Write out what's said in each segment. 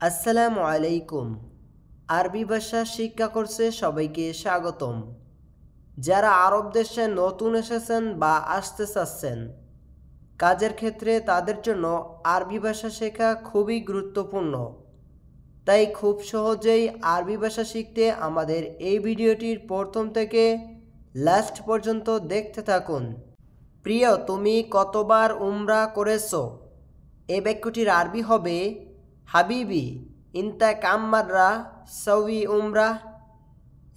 আসসালামু আলাইকুম। আরবি ভাষা শিক্ষা কোর্সে সবাইকে স্বাগতম। যারা আরব দেশে নতুন এসেছেন বা আসতে চাচ্ছেন, কাজের ক্ষেত্রে তাদের জন্য আরবি ভাষা শেখা খুবই গুরুত্বপূর্ণ। তাই খুব সহজেই আরবি ভাষা শিখতে আমাদের এই ভিডিওটির প্রথম থেকে লাস্ট পর্যন্ত দেখতে থাকুন। প্রিয়, তুমি কতবার উমরা করেছো? এই বাক্যটির আরবি হবে হাবিবি ইনতা কাম্মাররা সউই উমরা।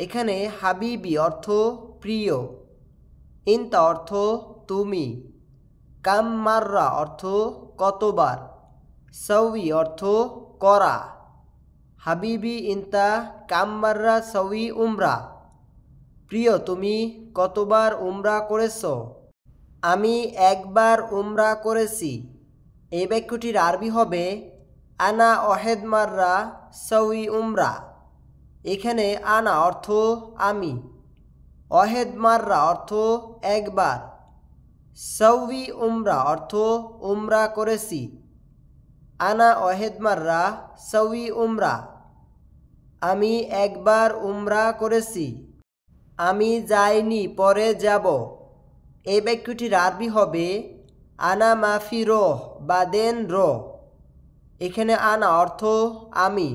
এখানে হাবিবি অর্থ প্রিয়, ইনতা অর্থ তুমি, কাম্মাররা অর্থ কতবার, সউই অর্থ করা। হাবিবি ইনতা কাম্মাররা সউই উমরা। প্রিয়, তুমি কতবার উমরা করেছ? আমি একবার উমরা করেছি। এই বাক্যটির আরবি হবে আনা অহেদ মাররা সউই উমরা। এখানে আনা অর্থ আমি, অহেদ মাররা অর্থ একবার, সউই উমরা অর্থ উমরা করেছি। আনা অহেদ মাররা সউই উমরা। আমি একবার উমরা করেছি। আমি যাইনি, পরে যাব। এই বাক্যটির আরবি হবে আনা মাফি রোহ বাদেন রোহ। এখানে আনা অর্থ আমি,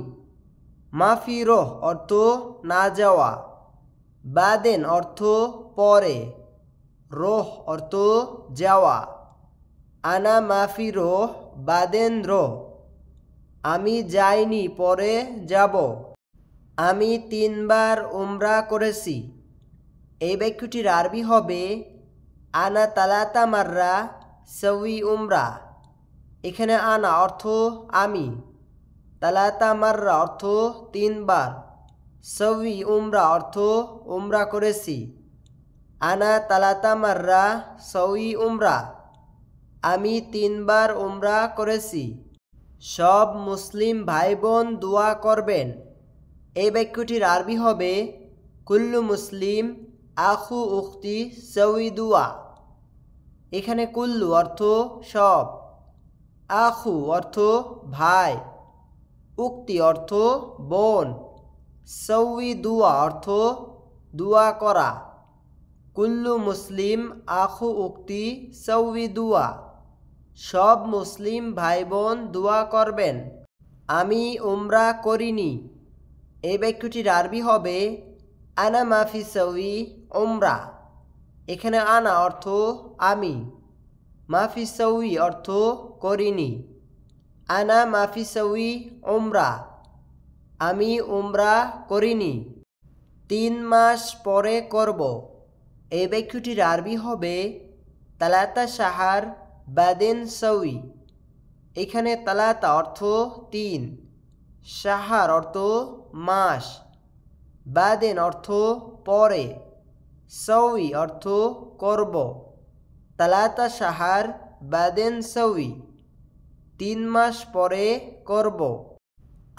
মাফি রোহ অর্থ না যাওয়া, বাদেন অর্থ পরে, রোহ অর্থ যাওয়া। আনা মাফি রোহ বাদেন রোহ। আমি যাইনি, পরে যাব। আমি 3 বার উমরা করেছি। এই বাক্যটির আরবি হবে আনা তালাতা মাররা সউই উমরা। এখানে আনা অর্থ আমি, তালাতা মাররা অর্থ 3 বার, সউই উমরা অর্থ উমরা করেছি। আনা তালাতা মাররা সউই উমরা। আমি 3 বার উমরা করেছি। সব মুসলিম ভাই বোন দোয়া করবেন। এই বাক্যটির আরবি হবে কুল্লু মুসলিম আখু উখতি সউই দুয়া। এখানে কুল্লু অর্থ সব, আখু অর্থ ভাই, উক্তি অর্থ বোন, সউই দুয়া অর্থ দুয়া করা। কুল্লু মুসলিম আখু উক্তি সউই দুয়া। সব মুসলিম ভাই বোন দোয়া করবেন। আমি উমরা করিনি। এই বাক্যটির আরবি হবে আনা মাফি সউই উমরা। এখানে আনা অর্থ আমি, মাফি সউই অর্থ করিনি। আনা মাফি সউই উমরা। আমি উমরা করিনি। 3 মাস পরে করব। এই বাক্যটির আরবি হবে তালাতা শাহার বাদেন সউই। এখানে তালাতা অর্থ 3, শাহার অর্থ মাস, বাদেন অর্থ পরে, সউই অর্থ করব। তালাতা শাহার বাদেন সউই। 3 মাস পরে করব।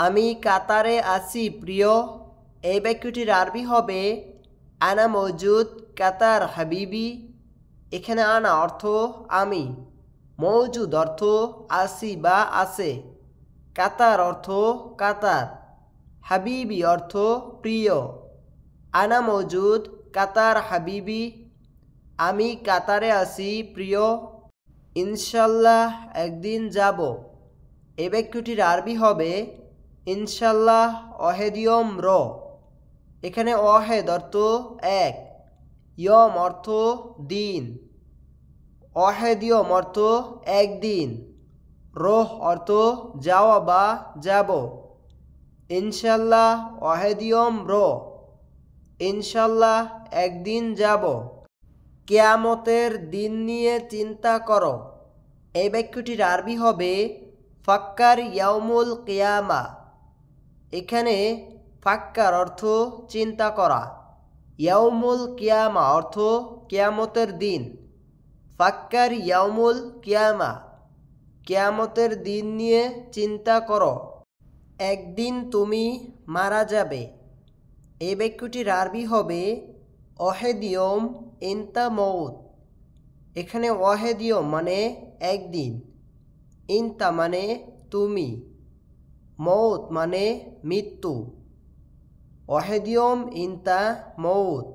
আমি কাতারে আছি প্রিয়। এই বাক্যটির আরবি হবে আনা মৌজুদ কাতার হাবিবি। এখানে আনা অর্থ আমি, মৌজুদ অর্থ আছি বা আছে, কাতার অর্থ কাতার, হাবিবি অর্থ প্রিয়। আনা মৌজুদ কাতার হাবিবি। আমি কাতারে আছি প্রিয়। ইনশাল্লাহ একদিন যাব। এই বাক্যটির আরবি হবে ইনশাল্লাহ অহেদিয়ম র। এখানে অহেদ অর্থ এক, ইয়ম অর্থ দিন, অহেদিয়ম অর্থ একদিন, রোহ অর্থ যাওয়া বা যাব। ইনশাল্লাহ অহেদিয়ম র। ইনশাল্লাহ একদিন যাব। কিয়ামতের দিন নিয়ে চিন্তা করো। এই বাক্যটির আরবি হবে ফাক্কার ইয়াউমুল কিয়ামা। এখানে ফাক্কার অর্থ চিন্তা করা, ইয়াউমুল কিয়ামা অর্থ কিয়ামতের দিন। ফাক্কার ইয়াউমুল কিয়ামা, কিয়ামতের দিন নিয়ে চিন্তা করো। একদিন তুমি মারা যাবে। এই বাক্যটির আরবি হবে অহেদিয়ম ইনতা মউত। এখানে অহেদিয়ম মানে একদিন, ইনতা মানে তুমি, মৌত মানে মৃত্যু। ওয়াহিদ ইয়ম ইনতা মৌত,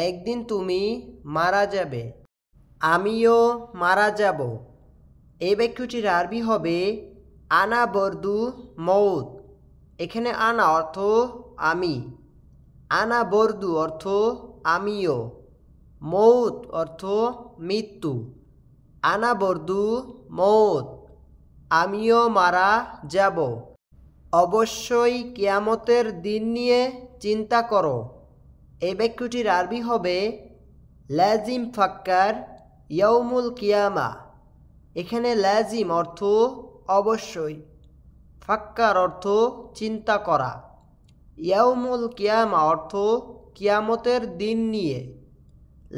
একদিন তুমি মারা যাবে। আমিও মারা যাব। এই বাক্যটির আরবি হবে আনা বর্দু মৌত। এখানে আনা অর্থ আমি, আনা বর্দু অর্থ আমিও, মৌত অর্থ মৃত্যু। আনা বর্দু মৌত, আমিও মারা যাব। অবশ্যই কিয়ামতের দিন নিয়ে চিন্তা করো। এই বাক্যটির আরবি হবে লাজিম ফাক্কার ইয়াউমুল কিয়ামা। এখানে লাজিম অর্থ অবশ্যই, ফাক্কার অর্থ চিন্তা করা, ইয়াউমুল কিয়ামা অর্থ কিয়ামতের দিন নিয়ে।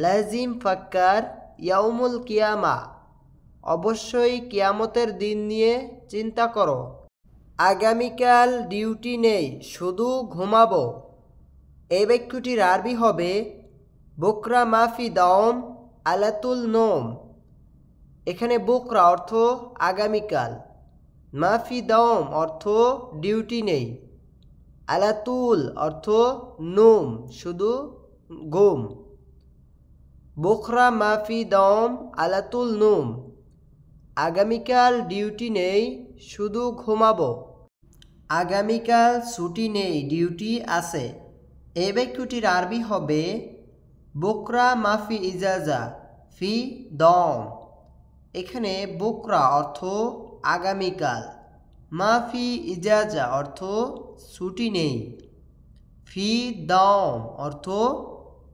লাজিম ফাক্কার ইয়াউমুল কিয়ামা, অবশ্যই কিয়ামতের দিন নিয়ে চিন্তা করো। আগামীকাল ডিউটি নেই, শুধু ঘুমাবো। এই বাক্যটির আরবি হবে বুকরা মাফি দাওম আলাতুল নোম। এখানে বুকরা অর্থ আগামীকাল, মাফি দাওম অর্থ ডিউটি নেই, আলাতুল অর্থ নোম শুধু ঘুম। বুকরা মাফি দাওম আলাতুল নোম, আগামীকাল ডিউটি নেই, শুধু ঘুমাবো। আগামীকাল ছুটি নেই, ডিউটি আছে। এই বাক্যটির আরবি হবে বুকরা মাফি ইজাজা ফি দম। এখানে বুকরা অর্থ আগামীকাল, মাফি ইজাজা অর্থ ছুটি নেই, ফি দম অর্থ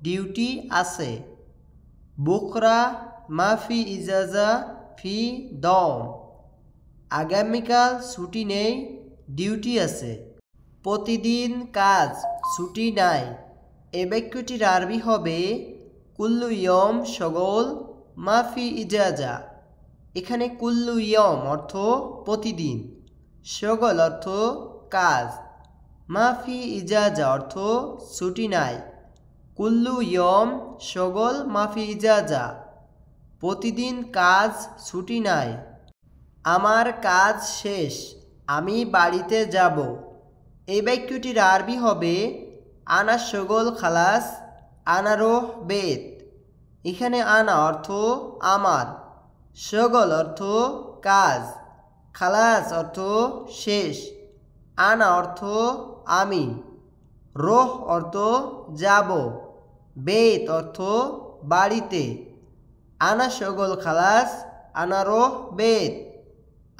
ডিউটি আছে। বুকরা মাফি ইজাজা ফি দম, আগামীকাল ছুটি নেই, ডিউটি আছে। প্রতিদিন কাজ, ছুটি নাই। এ বাক্যটির আরবি হবে কুল্লু ইয়ম শগল মাফি ইজাজা। এখানে কুল্লু ইয়ম অর্থ প্রতিদিন, শগল অর্থ কাজ, মাফি ইজাজা অর্থ ছুটি নাই। কুল্লু ইয়ম শগল মাফি ইজাজা, প্রতিদিন কাজ, ছুটি নাই। আমার কাজ শেষ, আমি বাড়িতে যাব। এই বাক্যটির আরবি হবে আনা শগল খালাস আনা রোহ বেত। এখানে আনা অর্থ আমার, শগল অর্থ কাজ, খালাস অর্থ শেষ, আনা অর্থ আমি, রোহ অর্থ যাব, বেত অর্থ বাড়িতে। আনা শগল খালাস আনা রোহ বেত,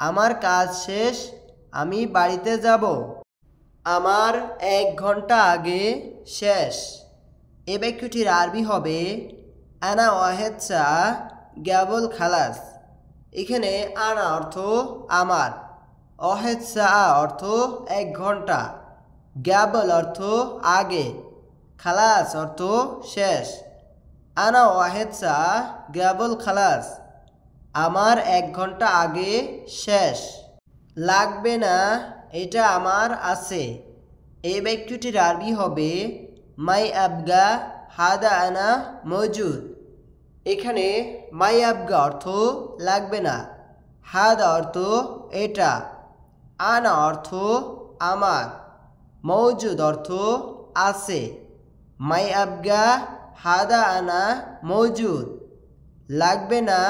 আমার কাজ শেষ, আমি বাড়িতে যাব। আমার 1 ঘন্টা আগে শেষ। এ বাক্যটির আরবি হবে আনা ওয়াহেদ সা গ্যাবল খালাস। এখানে আনা অর্থ আমার, ওয়াহেদ সা অর্থ 1 ঘন্টা, গ্যাবল অর্থ আগে, খালাস অর্থ শেষ। আনা ওয়াহেদ সা গ্যাবল খালাস, আমার 1 ঘন্টা আগে শেষ। লাগবে না, এটা আমার আছে। এই বাক্যটির আরবি হবে মাই আবগা হাদা আনা মজুদ। এখানে মাই আবগা অর্থ লাগবে না, হাদা অর্থ এটা, আনা অর্থ আমার, মৌজুদ অর্থ আছে। মাই আবগা হাদা আনা মৌজুদ, লাগবে না,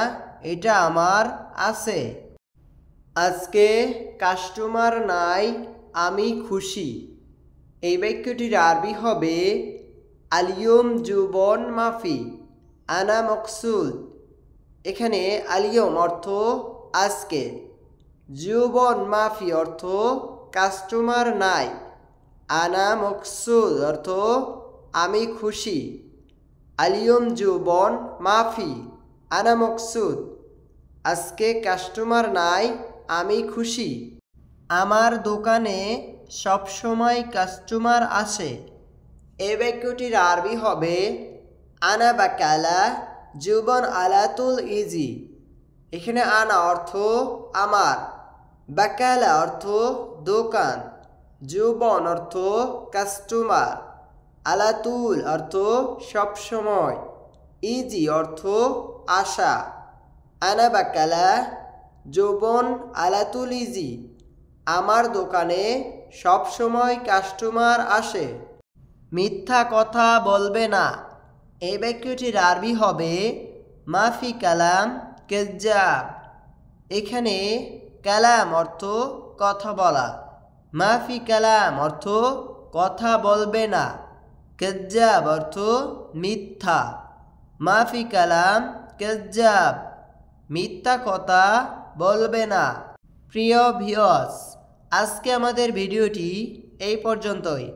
এটা আমার আছে। আজকে কাস্টমার নাই, আমি খুশি। এই বাক্যটির আরবি হবে আলিয়ম জুবন মাফি আনা মকসুদ। এখানে আলিয়ম অর্থ আজকে, জুবন মাফি অর্থ কাস্টমার নাই, আনা মকসুদ অর্থ আমি খুশি। আলিয়ম জুবন মাফি আনা মকসুদ, আজকে কাস্টমার নাই, আমি খুশি। আমার দোকানে সবসময় কাস্টমার আসে। এই বাক্যটির আরবি হবে আনা বাকালা জুবন আলাতুল ইজি। এখানে আনা অর্থ আমার, বাকালা অর্থ দোকান, জুবন অর্থ কাস্টমার, আলাতুল অর্থ সবসময়, ইজি অর্থ আশা। আনা বাকালা জুবন আলাতুল ইজি, আমার দোকানে সব সময় কাস্টমার আসে। মিথ্যা কথা বলবে না। এই বাক্যটির আরবি হবে মাফি কালাম কেজ্জাব। এখানে কালাম অর্থ কথা বলা, মাফি কালাম অর্থ কথা বলবে না, কেজ্জাব অর্থ মিথ্যা। মাফি কালাম কেজ্জাব, মিথ্যা কথা বলবে না। প্রিয় ভিউয়ার্স, আজকে আমাদের ভিডিওটি এই পর্যন্তই।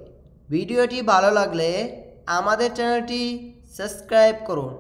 ভিডিওটি ভালো লাগলে আমাদের চ্যানেলটি সাবস্ক্রাইব করুন।